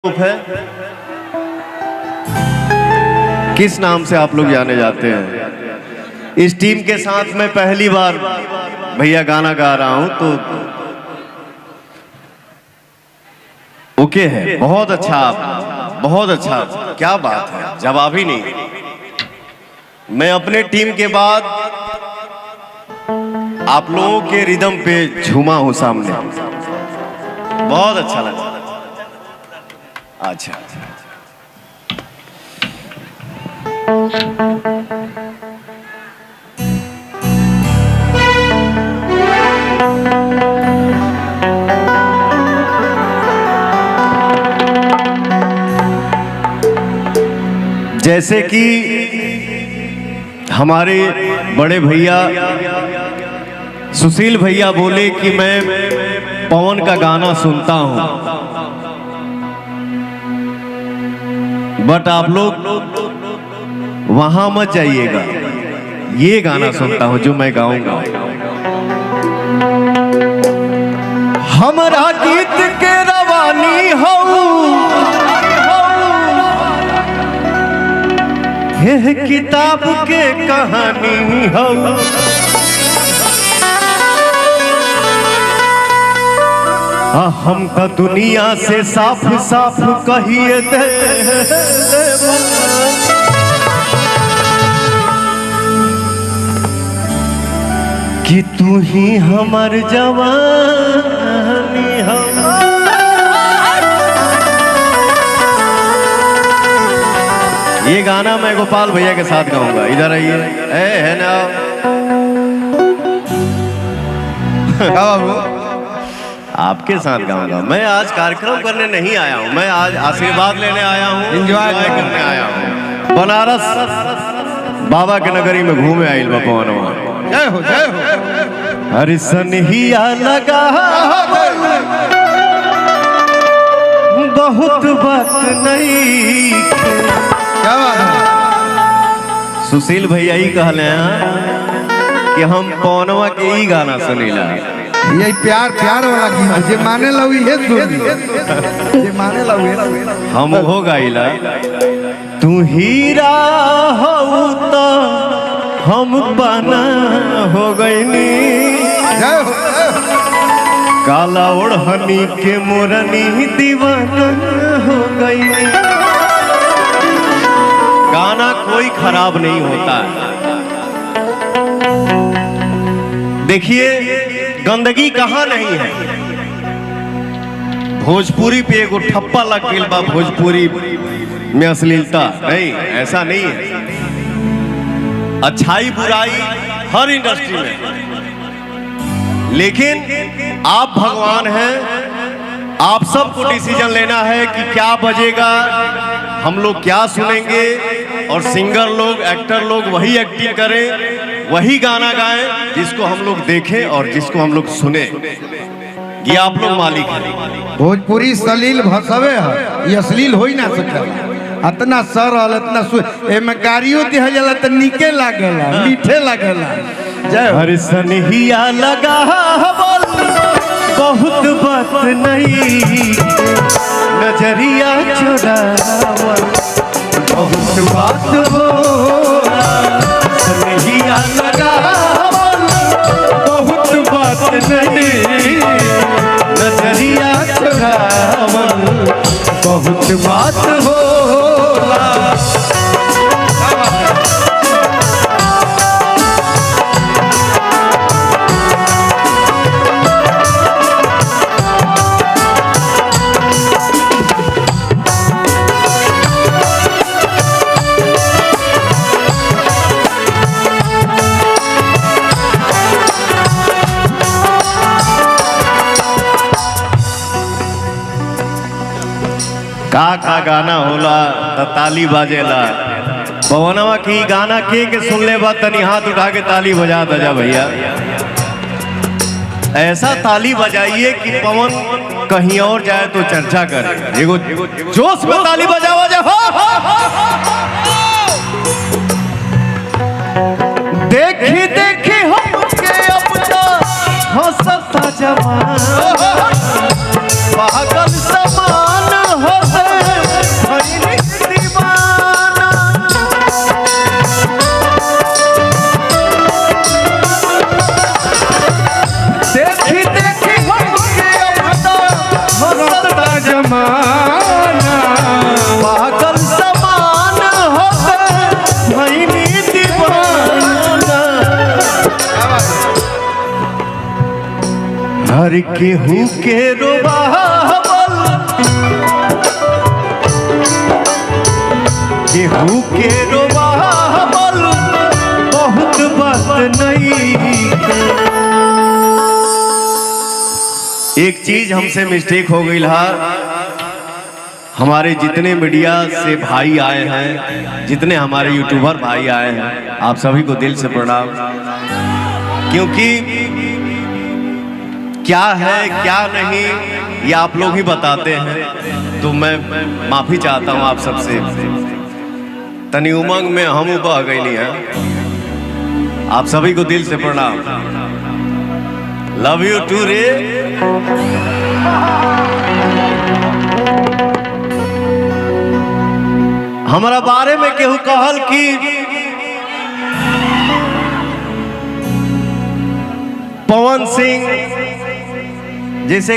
है। किस नाम से आप लोग जाने जाते हैं? इस टीम के साथ मैं पहली बार भैया गाना गा रहा हूं तो ओके है। बहुत अच्छा, बहुत अच्छा, क्या बात है, जवाब ही नहीं। मैं अपने टीम के बाद आप लोगों के रिदम पे झूमा हूं सामने, बहुत अच्छा लगा। अच्छा जैसे कि हमारे बड़े भैया सुशील भैया बोले कि मैं पवन का गाना सुनता हूं, बट आप लोग वहां मत जाइएगा, ये गाना सुनता हूं जो मैं गाऊंगा। हमरा गीत के रवानी हो, ये किताब के कहानी हो, हम तो दुनिया से साफ साफ कहिए दे कि तू ही हमार जवानी हो। ये गाना मैं गोपाल भैया के साथ गाऊंगा, इधर आइए। है ना आपके साथ गाऊंगा। मैं आज कार्यक्रम करने नहीं आया हूं, मैं आज आशीर्वाद लेने आया हूं, एंजॉय करने आया हूं। बनारस बाबा के नगरी में घूमे आइल बपवनवा। जय हो जय हो। हरि सनहिया लगा बहुत बात नहीं। क्या बात है? सुशील भैया ही कहले हैं कि हम पवनवा के ही गाना सुनीला। ये प्यार प्यार वाला गीत जे माने लऊ ये सुन, जे माने लऊ हम हो गाइला। तू हीरा हो तो हम बना हो गईनी, काला ओढ़नी के मोरनी दीवाना हो गईनी। गाना कोई खराब नहीं होता है। देखिए गंदगी कहाँ नहीं है। भोजपुरी पे एगो ठप्पा लग गया बा, भोजपुरी में अश्लीलता नहीं, ऐसा नहीं है। अच्छाई बुराई हर इंडस्ट्री में, लेकिन आप भगवान हैं। आप सबको डिसीजन लेना है कि क्या बजेगा, हम लोग क्या सुनेंगे, और सिंगर लोग, एक्टर लोग वही एक्टिंग करें, वही गाना गाएं जिसको हम लोग देखें और जिसको हम लोग सुने। ये आप लोग मालिक हैं। भोजपुरी सलील भसवे है, ये अश्लील हो ही ना सकता। इतना सरल, इतना एमे गाड़ियों दिया जाला त नीके लागेला, मीठे लागेला। जय हरि सनहिया लगा बोल बहुत बात नहीं, नजरिया चुरावल बहुत बात हो। सनहिया लगा बोल बहुत बात नहीं, नजरिया चुरावल बहुत बात हो। का गाना होला त ताली बाजेला। पवनवा की गाना के सुन ले बा तनी हाथ उठा के ताली बजा दजा भैया। ऐसा ताली बजाइए कि पवन कहीं और जाए तो चर्चा करे। एगो जोश में ताली बजावा जा। देखी देखी हमके अपना हंसता जवान, पागल समान हो गए अरे केहू के रोबावल, केहू के रोबावल बहुत बात नहीं। एक चीज हमसे मिस्टेक हो गई है, हमारे जितने मीडिया से भाई आए हैं, जितने हमारे यूट्यूबर भाई आए हैं, आप सभी को दिल से प्रणाम। क्योंकि क्या है क्या नहीं ये आप लोग ही बताते हैं, तो मैं माफी चाहता हूं आप सबसे। तनी उमंग में हम बह गई नहीं है। आप सभी को दिल से प्रणाम। लव यू टू रे। हमारा बारे में केहू कहल कि पवन सिंह जैसे